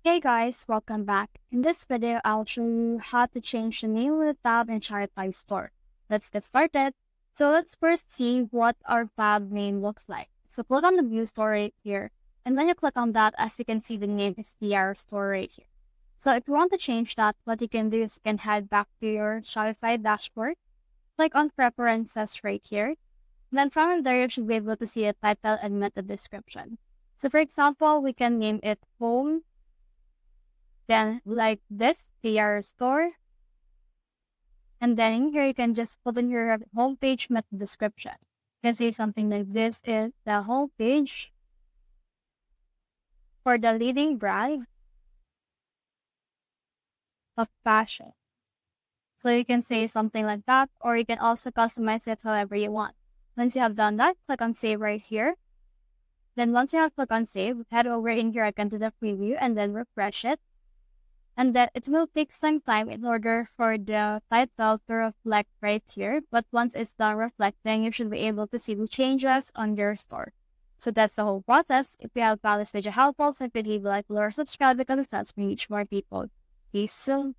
Hey guys, welcome back. In this video, I'll show you how to change the name of the tab in Shopify store. Let's get started. So let's first see what our tab name looks like. So click on the view store right here. And when you click on that, as you can see, the name is TR store right here. So if you want to change that, what you can do is you can head back to your Shopify dashboard, click on preferences right here. And then from there, you should be able to see a title and meta description. So for example, we can name it home. Then like this, TR store. And then in here, you can just put in your homepage meta description. You can say something like this is the homepage for the leading brand of fashion. So you can say something like that, or you can also customize it however you want. Once you have done that, click on save right here. Then once you have clicked on save, head over in here again to the preview and then refresh it. And that it will take some time in order for the title to reflect right here. But once it's done reflecting, you should be able to see the changes on your store. So that's the whole process. If you have found this video helpful, simply leave a like, below, or subscribe because it helps me reach more people. See you soon.